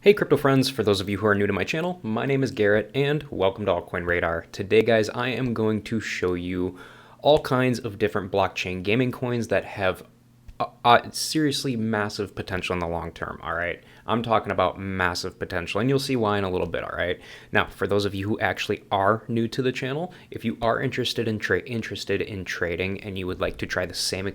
Hey crypto friends, for those of you who are new to my channel, my name is Garrett and welcome to Altcoin Radar. Today guys, I am going to show you all kinds of different blockchain gaming coins that have seriously massive potential in the long term, all right? I'm talking about massive potential, and you'll see why in a little bit, all right? Now, for those of you who actually are new to the channel, if you are interested in trading and you would like to try the same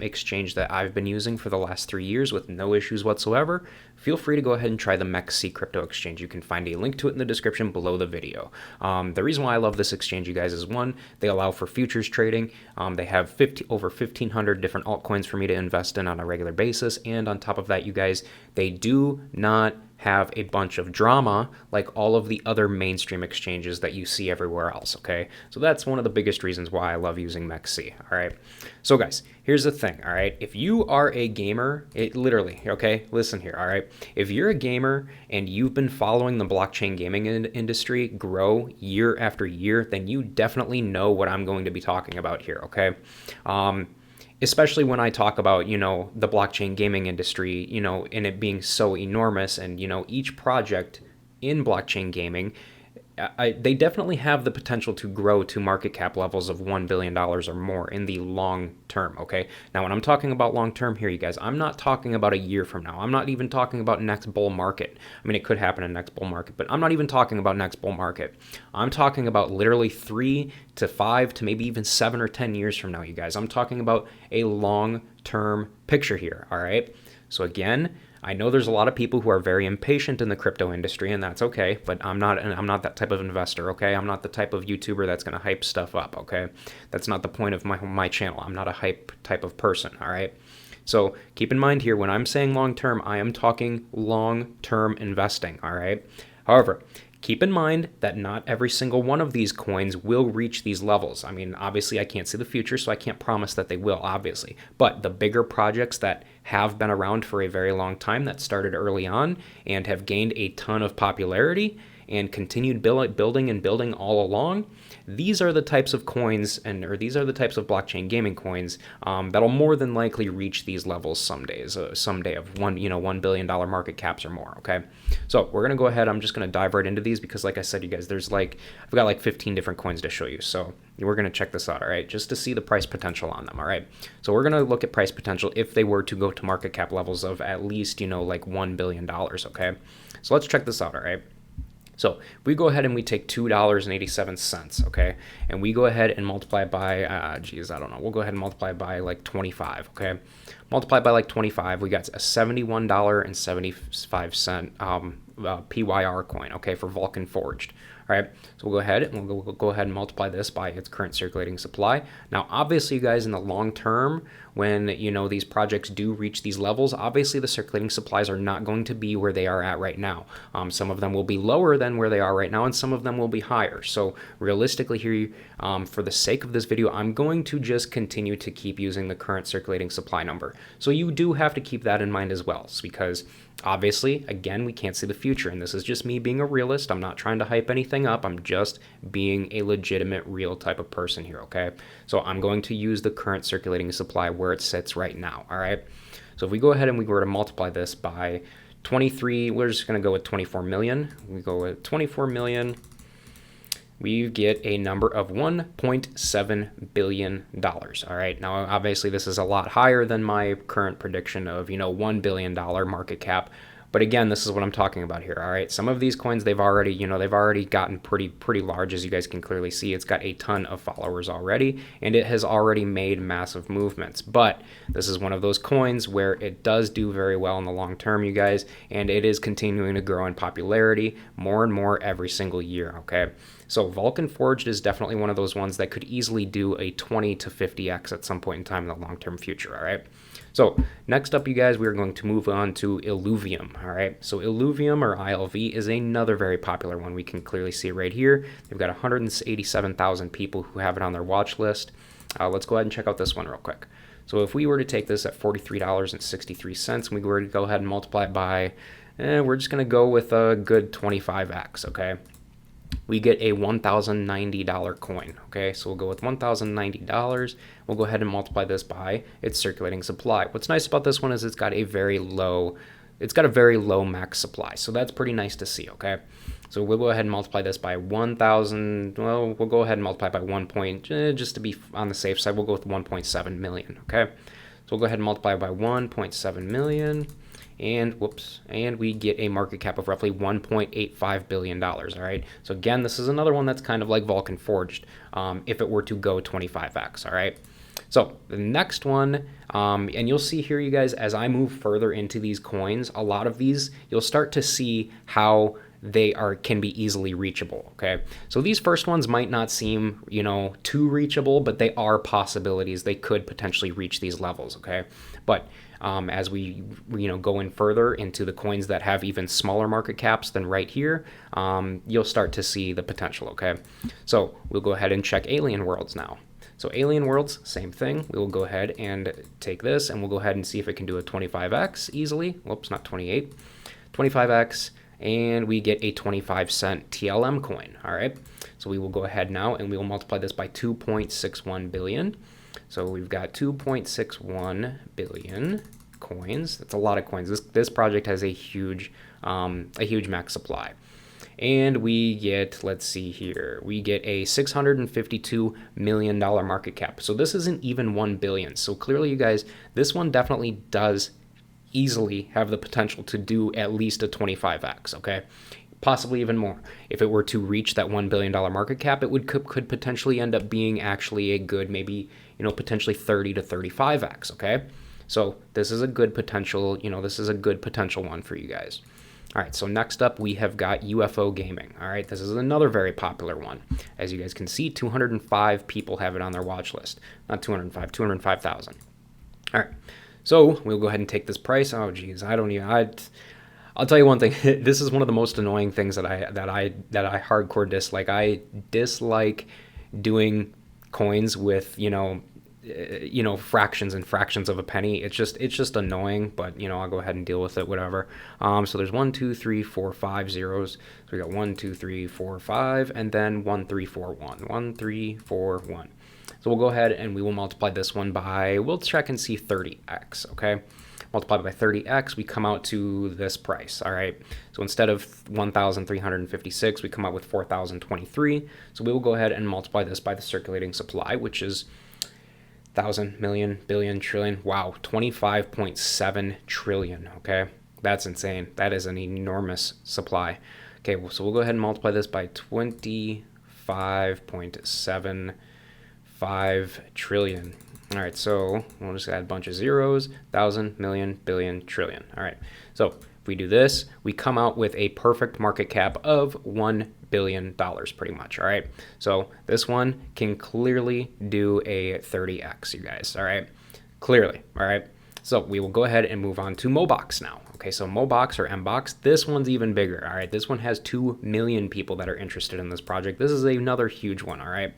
exchange that I've been using for the last 3 years with no issues whatsoever, feel free to go ahead and try the MEXC crypto exchange. You can find a link to it in the description below the video. The reason why I love this exchange, you guys, is one, they allow for futures trading. They have over 1,500 different altcoins for me to invest in on a regular basis, and on top of that, you guys, they do not have a bunch of drama like all of the other mainstream exchanges that you see everywhere else, okay? So that's one of the biggest reasons why I love using MEXC, all right? So guys, here's the thing, all right? If you are a gamer, literally, okay, listen here, all right? If you're a gamer and you've been following the blockchain gaming industry grow year after year, then you definitely know what I'm going to be talking about here, okay? Especially when I talk about, the blockchain gaming industry, and it being so enormous, and, each project in blockchain gaming, they definitely have the potential to grow to market cap levels of $1 billion or more in the long term, okay? Now, when I'm talking about long term here, you guys, I'm not talking about a year from now. I'm not even talking about next bull market. I mean, it could happen in next bull market, but I'm not even talking about next bull market. I'm talking about literally 3 to 5 to maybe even 7 or 10 years from now, you guys. I'm talking about a long-term picture here, all right? So again, I know there's a lot of people who are very impatient in the crypto industry, and that's okay, but I'm not that type of investor, okay? I'm not the type of YouTuber that's going to hype stuff up, okay? That's not the point of my channel. I'm not a hype type of person, all right? So keep in mind here, when I'm saying long-term, I am talking long-term investing, all right? However, keep in mind that not every single one of these coins will reach these levels. I mean, obviously, I can't see the future, so I can't promise that they will, obviously. But the bigger projects that have been around for a very long time, that started early on and have gained a ton of popularity and continued building all along, these are the types of coins or these are the types of blockchain gaming coins that'll more than likely reach these levels someday of $1 billion market caps or more, okay? So we're gonna go ahead, I'm just gonna dive right into these because like I said, you guys, I've got like 15 different coins to show you. So we're gonna check this out, all right? Just to see the price potential on them, all right? So we're gonna look at price potential if they were to go to market cap levels of at least, like $1 billion, okay? So let's check this out, all right? So we go ahead and we take $2.87, okay? And we go ahead and multiply it by, I don't know. We'll go ahead and multiply by like 25, okay? Multiply by like 25, we got a $71.75 PYR coin, okay, for Vulcan Forged. All right, so we'll go ahead and multiply this by its current circulating supply. Now, obviously, you guys, in the long term, when these projects do reach these levels, obviously the circulating supplies are not going to be where they are at right now. Some of them will be lower than where they are right now, and some of them will be higher. So realistically here, for the sake of this video, I'm going to just continue to keep using the current circulating supply number. So you do have to keep that in mind as well, because obviously, again, we can't see the future, and this is just me being a realist. I'm not trying to hype anything up. I'm just being a legitimate, real type of person here, okay? So I'm going to use the current circulating supply where it sits right now, all right? So if we go ahead and we were to multiply this by 23, we're just going to go with 24 million. We go with 24 million. We get a number of $1.7 billion, all right? Now, obviously, this is a lot higher than my current prediction of, $1 billion market cap. But again, this is what I'm talking about here, all right? Some of these coins, they've already gotten pretty large, as you guys can clearly see. It's got a ton of followers already, and it has already made massive movements. But this is one of those coins where it does do very well in the long term, you guys, and it is continuing to grow in popularity more and more every single year, okay? So Vulcan Forged is definitely one of those ones that could easily do a 20 to 50x at some point in time in the long-term future, all right? So next up, you guys, we're going to move on to Illuvium, all right? So Illuvium, or ILV, is another very popular one. We can clearly see it right here. They've got 187,000 people who have it on their watch list. Let's go ahead and check out this one real quick. So if we were to take this at $43.63, and we were to go ahead and multiply it by, we're just going to go with a good 25x, okay? We get a $1,090 coin, okay? So we'll go with $1,090. We'll go ahead and multiply this by its circulating supply. What's nice about this one is it's got a very low it's got a very low max supply. So that's pretty nice to see, okay? So we'll go ahead and multiply this by 1,000. Well, we'll go ahead and multiply by 1 point, just to be on the safe side, we'll go with 1.7 million, okay? So we'll go ahead and multiply by 1.7 million, and whoops, and we get a market cap of roughly $1.85 billion, all right? So again, this is another one that's kind of like Vulcan Forged, if it were to go 25x, all right? So the next one, and you'll see here, you guys, as I move further into these coins, a lot of these, you'll start to see how they can be easily reachable, okay? So these first ones might not seem, too reachable, but they are possibilities. They could potentially reach these levels, okay? But as we go in further into the coins that have even smaller market caps than right here, you'll start to see the potential, okay? So we'll go ahead and check Alien Worlds now. So Alien Worlds, same thing. We will go ahead and take this, and we'll go ahead and see if it can do a 25x easily. Whoops, not 28. 25x, and we get a 25-cent TLM coin, all right? So we will go ahead now, and we will multiply this by 2.61 billion. So we've got 2.61 billion coins. That's a lot of coins. This project has a huge max supply. And we get, let's see here, we get a $652 million market cap. So this isn't even 1 billion. So clearly, you guys, this one definitely does easily have the potential to do at least a 25x, okay? Possibly even more. If it were to reach that $1 billion market cap, it could potentially end up being actually a good, maybe, potentially 30 to 35x, okay? So this is a good potential, this is a good potential one for you guys. All right, so next up we have got UFO gaming. All right, this is another very popular one. As you guys can see, 205 people have it on their watch list. Not 205, 205,000. All right, so we'll go ahead and take this price. Oh, geez, I'll tell you one thing. This is one of the most annoying things that I hardcore dislike. I dislike doing coins with fractions and fractions of a penny. It's just annoying, but I'll go ahead and deal with it, whatever. So there's 1, 2, 3, 4, 5 zeros. So we got 1, 2, 3, 4, 5, and then 1, 3, 4, 1. 1, 3, 4, 1. So we'll go ahead and we will multiply this one by, we'll check and see 30x, okay? Multiplied by 30x, we come out to this price, all right? So instead of 1,356, we come out with 4,023. So we will go ahead and multiply this by the circulating supply, which is 1,000, million, billion, trillion. Wow, 25.7 trillion, okay? That's insane. That is an enormous supply. Okay, so we'll go ahead and multiply this by 25.75 trillion. All right, so we'll just add a bunch of zeros, 1,000, million, billion, trillion. All right, so if we do this, we come out with a perfect market cap of $1 billion pretty much, all right? So this one can clearly do a 30x, you guys, all right? Clearly, all right? So we will go ahead and move on to Mobox now. Okay, so Mobox or Mbox, this one's even bigger, all right? This one has 2 million people that are interested in this project. This is another huge one, all right?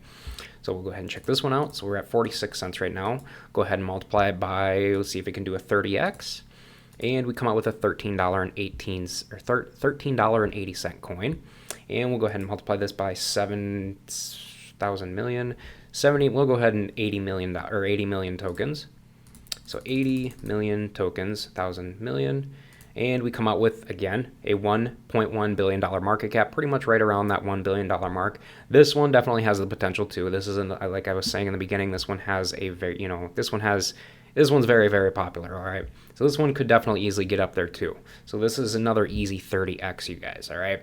So we'll go ahead and check this one out. So we're at 46 cents right now. Go ahead and multiply it by, let's see if it can do a 30x. And we come out with a $13.80 coin. And we'll go ahead and multiply this by 7,000 million. 70, we'll go ahead and 80 million or 80 million tokens. So 80 million tokens, 1,000 million. And we come out with, again, a $1.1 billion market cap, pretty much right around that $1 billion mark. This one definitely has the potential too. This isn't, like I was saying in the beginning, this one has a very, this one's very, very popular, all right? So this one could definitely easily get up there too. So this is another easy 30x, you guys, all right?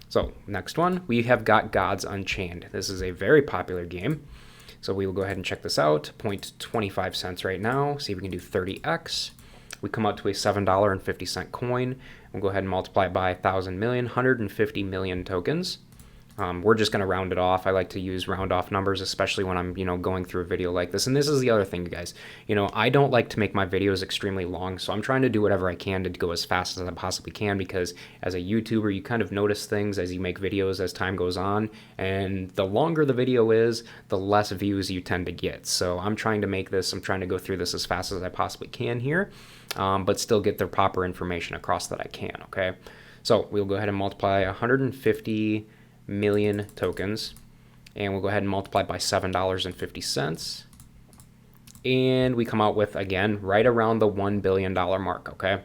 So next one, we have got Gods Unchained. This is a very popular game. So we will go ahead and check this out. 0.25 cents right now. See if we can do 30x. We come out to a $7.50 coin. We'll go ahead and multiply it by 1,000 million, 150 million tokens. We're just going to round it off. I like to use round off numbers, especially when I'm, going through a video like this. And this is the other thing, you guys. I don't like to make my videos extremely long, so I'm trying to do whatever I can to go as fast as I possibly can, because as a YouTuber, you kind of notice things as you make videos as time goes on, and the longer the video is, the less views you tend to get. So I'm trying to go through this as fast as I possibly can here, but still get the proper information across that I can, okay? So we'll go ahead and multiply 150 million tokens, and we'll go ahead and multiply by $7.50, and we come out with, again, right around the $1 billion mark, okay?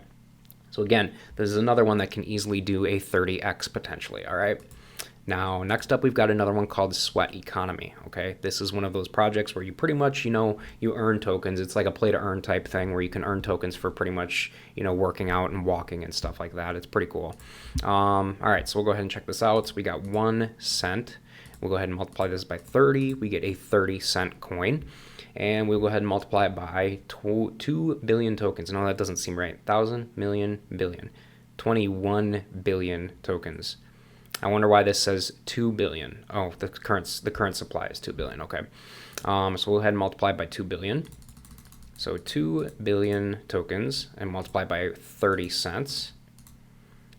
So again, this is another one that can easily do a 30x potentially, all right? Now, next up, we've got another one called Sweat Economy, okay? This is one of those projects where you pretty much, you earn tokens. It's like a play to earn type thing where you can earn tokens for pretty much, working out and walking and stuff like that. It's pretty cool. All right, so we'll go ahead and check this out. So we got 1 cent. We'll go ahead and multiply this by 30. We get a 30-cent coin. And we'll go ahead and multiply it by 2 billion tokens. No, that doesn't seem right. 1,000, million, billion. 21 billion tokens. I wonder why this says 2 billion. Oh, the current supply is 2 billion. Okay. So we'll go ahead and multiply by 2 billion. So 2 billion tokens and multiply by 30 cents.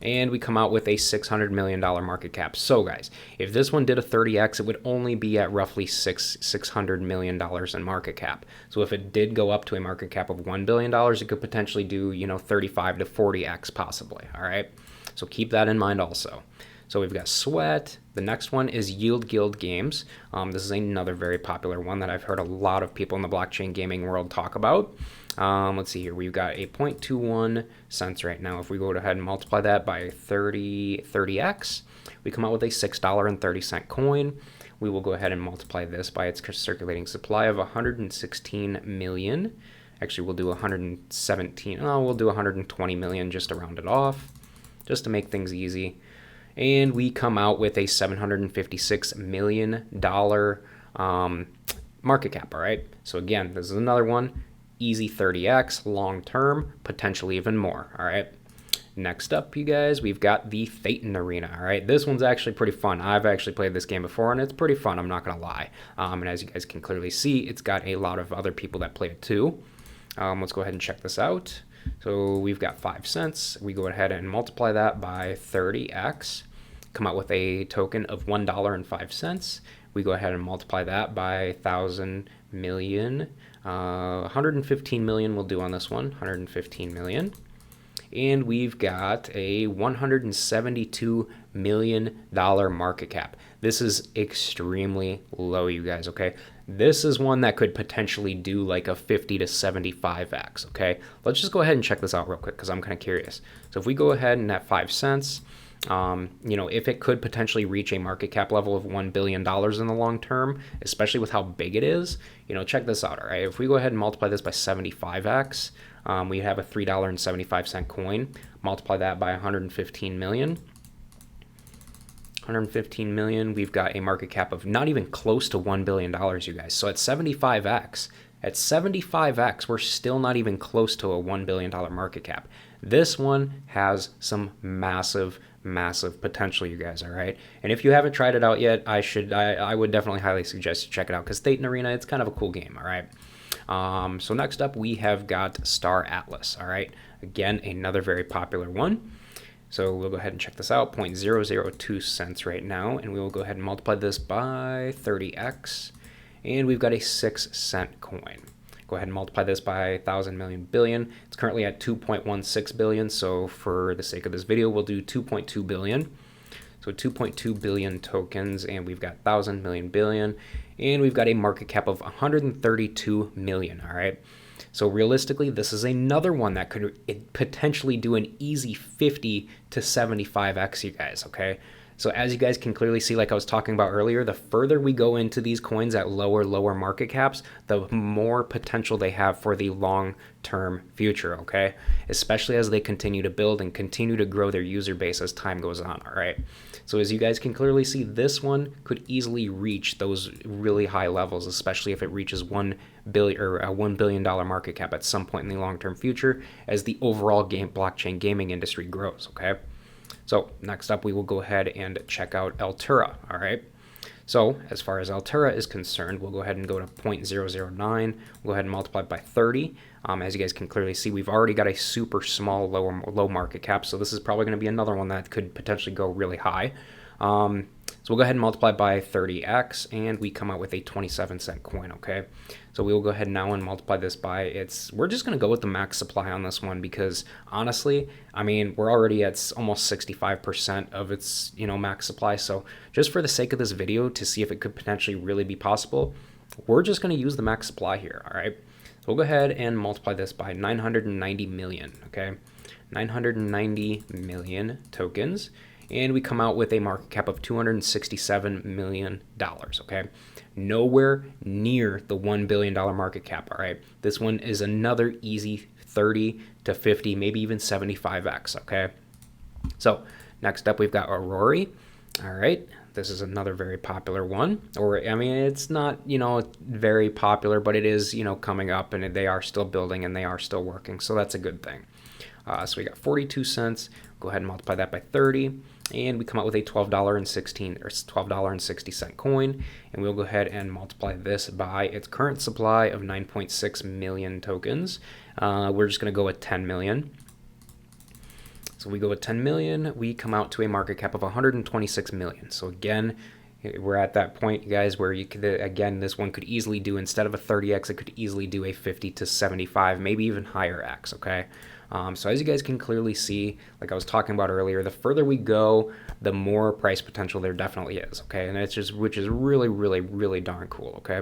And we come out with a $600 million market cap. So guys, if this one did a 30x, it would only be at roughly $600 million in market cap. So if it did go up to a market cap of $1 billion, it could potentially do, 35 to 40x possibly. All right. So keep that in mind also. So we've got Sweat. The next one is Yield Guild Games. This is another very popular one that I've heard a lot of people in the blockchain gaming world talk about. Let's see here. We've got a 0.21 cents right now. If we go ahead and multiply that by 30x, we come out with a $6.30 coin. We will go ahead and multiply this by its circulating supply of 116 million. Actually, we'll do 117. Oh, we'll do 120 million just to round it off, just to make things easy. And we come out with a $756 million market cap, all right? So again, this is another one, easy 30x, long term, potentially even more, all right? Next up, you guys, we've got the Phaeton Arena, all right? This one's actually pretty fun. I've actually played this game before, and it's pretty fun, I'm not going to lie. And as you guys can clearly see, it's got a lot of other people that play it too. Let's go ahead and check this out. So we've got 5 cents. We go ahead and multiply that by 30x. Come out with a token of $1.05. We go ahead and multiply that by 1,000 million. 115 million we'll do on this one, 115 million. And we've got a $172 million market cap. This is extremely low, you guys, okay? This is one that could potentially do like a 50 to 75x, okay? Let's just go ahead and check this out real quick because I'm kind of curious. So if we go ahead and at 5 cents, if it could potentially reach a market cap level of $1 billion in the long term, especially with how big it is, check this out, all right? If we go ahead and multiply this by 75x, we have a $3.75 coin. Multiply that by 115 million. 115 million, we've got a market cap of not even close to $1 billion, you guys. So at 75x, we're still not even close to a $1 billion market cap. This one has some massive potential, you guys, all right? And if you haven't tried it out yet, I would definitely highly suggest you check it out because Phaeton Arena, it's kind of a cool game, all right? So next up, we have got Star Atlas, all right? Again, another very popular one. So we'll go ahead and check this out, 0.002 cents right now, and we will go ahead and multiply this by 30x, and we've got a 6 cent coin. Go ahead and multiply this by 1,000 million billion. It's currently at 2.16 billion, so for the sake of this video, we'll do 2.2 billion. So 2.2 billion tokens, and we've got 1,000 million billion, and we've got a market cap of 132 million, all right? So realistically, this is another one that could potentially do an easy 50 to 75x, you guys, okay? So as you guys can clearly see, like I was talking about earlier, the further we go into these coins at lower market caps, the more potential they have for the long-term future, okay? Especially as they continue to build and continue to grow their user base as time goes on, all right? So as you guys can clearly see, this one could easily reach those really high levels, especially if it reaches $1 billion or a $1 billion market cap at some point in the long-term future as the overall blockchain gaming industry grows, okay? So next up, we will go ahead and check out Altura, all right? So as far as Altura is concerned, we'll go ahead and go to 0.009. We'll go ahead and multiply it by 30. As you guys can clearly see, we've already got a super small, low market cap, so this is probably going to be another one that could potentially go really high. So we'll go ahead and multiply by 30x, and we come out with a 27-cent coin, okay? So we will go ahead now and multiply this by we're just going to go with the max supply on this one because honestly, I mean, we're already at almost 65% of its, max supply. So just for the sake of this video to see if it could potentially really be possible, we're just going to use the max supply here, all right? So we'll go ahead and multiply this by 990 million, okay? 990 million tokens, and we come out with a market cap of $267 million, okay? Nowhere near the $1 billion market cap, all right? This one is another easy 30 to 50, maybe even 75x, okay? So next up, we've got Aurora. All right, this is another very popular one. Or, I mean, it's not, very popular, but it is, coming up, and they are still building and they are still working. So that's a good thing. So we got 42 cents. Go ahead and multiply that by 30. And we come out with a $12.60 coin. And we'll go ahead and multiply this by its current supply of 9.6 million tokens. We're just going to go with 10 million. So we go with 10 million, we come out to a market cap of 126 million. So again, we're at that point, you guys, where you could, again, this one could easily do, instead of a 30x, it could easily do a 50 to 75, maybe even higher x, okay? So as you guys can clearly see, like I was talking about earlier, the further we go, the more price potential there definitely is, okay? And it's just, which is really, really, really darn cool, okay?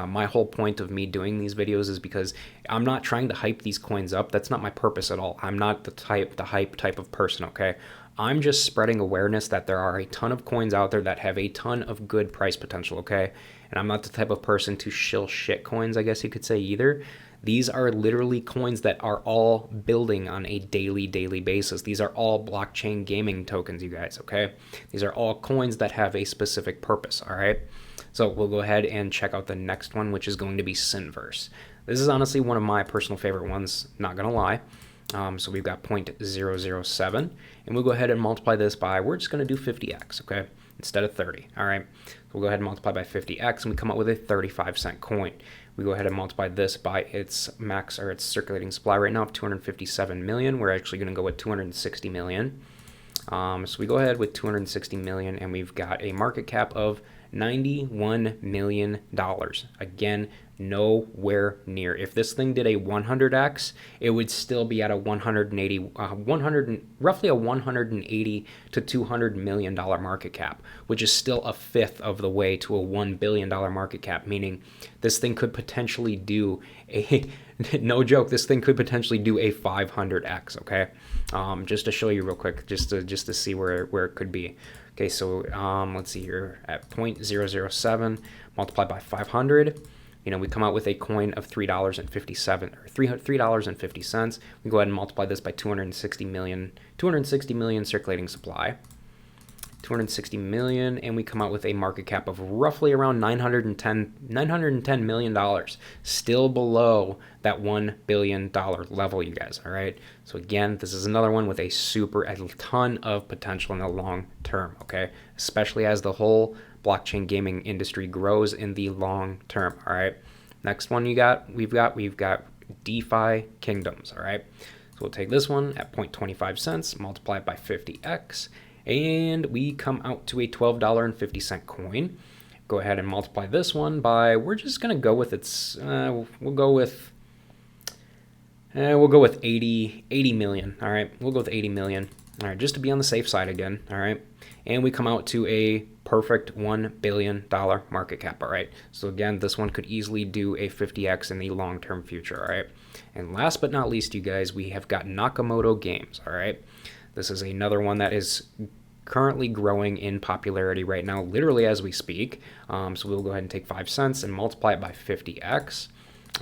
My whole point of me doing these videos is because I'm not trying to hype these coins up. That's not my purpose at all. I'm not the hype type of person, okay? I'm just spreading awareness that there are a ton of coins out there that have a ton of good price potential, okay? And I'm not the type of person to shill shit coins, I guess you could say, either. These are literally coins that are all building on a daily basis. These are all blockchain gaming tokens, you guys, okay? These are all coins that have a specific purpose, all right? So we'll go ahead and check out the next one, which is going to be Synverse. This is honestly one of my personal favorite ones, not gonna lie. So we've got 0.007, and we'll go ahead and multiply this by, we're just gonna do 50x, okay? Instead of 30, all right? So we'll go ahead and multiply by 50x, and we come up with a 35-cent coin. We go ahead and multiply this by its max, or its circulating supply right now of 257 million. We're actually gonna go with 260 million. So we go ahead with 260 million, and we've got a market cap of $91 million. Again, nowhere near. If this thing did a 100x, it would still be at a roughly a 180 to $200 million market cap, which is still a fifth of the way to a $1 billion market cap, meaning this thing could potentially do a, no joke, this thing could potentially do a 500x, okay? Just to show you real quick, just to see where it could be. Okay, so let's see here, at 0.007 multiplied by 500, we come out with a coin of $3.50. We go ahead and multiply this by 260 million circulating supply. 260 million, and we come out with a market cap of roughly around $910 million, still below that $1 billion level, you guys, all right? So again, this is another one with a ton of potential in the long term, okay? Especially as the whole blockchain gaming industry grows in the long term, all right? Next one we've got DeFi Kingdoms, all right? So we'll take this one at 0.25 cents, multiply it by 50x, and we come out to a $12.50 coin. Go ahead and multiply this one by, we're just gonna go with its, we'll go with 80 million, all right? We'll go with 80 million, all right, just to be on the safe side again, all right? And we come out to a perfect $1 billion market cap, all right? So again, this one could easily do a 50x in the long-term future, all right? And last but not least, you guys, we have got Nakamoto Games, all right? This is another one that is currently growing in popularity right now, literally as we speak. So we'll go ahead and take 5 cents and multiply it by 50x,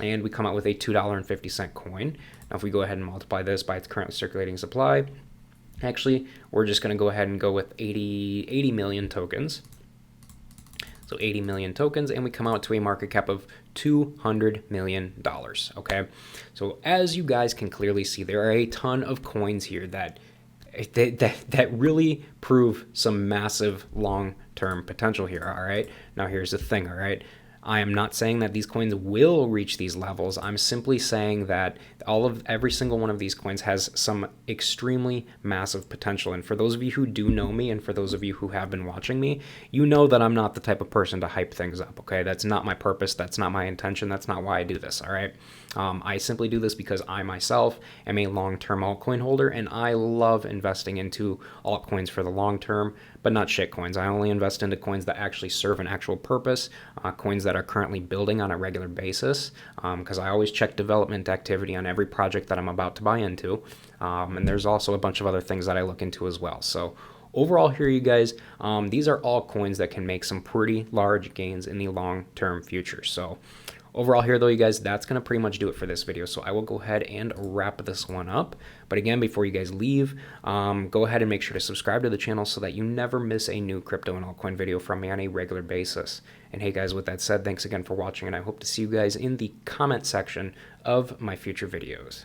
and we come out with a $2.50 coin. Now, if we go ahead and multiply this by its current circulating supply, actually, we're just going to go ahead and go with 80 million tokens. So 80 million tokens, and we come out to a market cap of $200 million, okay? So as you guys can clearly see, there are a ton of coins here that really prove some massive long-term potential here, all right? Now, here's the thing, all right? I am not saying that these coins will reach these levels. I'm simply saying that every single one of these coins has some extremely massive potential. And for those of you who do know me, and for those of you who have been watching me, you know that I'm not the type of person to hype things up, okay? That's not my purpose. That's not my intention. That's not why I do this, all right? I simply do this because I myself am a long-term altcoin holder, and I love investing into altcoins for the long term, but not shit coins. I only invest into coins that actually serve an actual purpose, coins that are currently building on a regular basis, because I always check development activity on every project that I'm about to buy into. And there's also a bunch of other things that I look into as well. So overall here, you guys, these are all coins that can make some pretty large gains in the long-term future. So overall here though, you guys, that's going to pretty much do it for this video. So I will go ahead and wrap this one up. But again, before you guys leave, go ahead and make sure to subscribe to the channel so that you never miss a new crypto and altcoin video from me on a regular basis. And hey guys, with that said, thanks again for watching, and I hope to see you guys in the comment section of my future videos.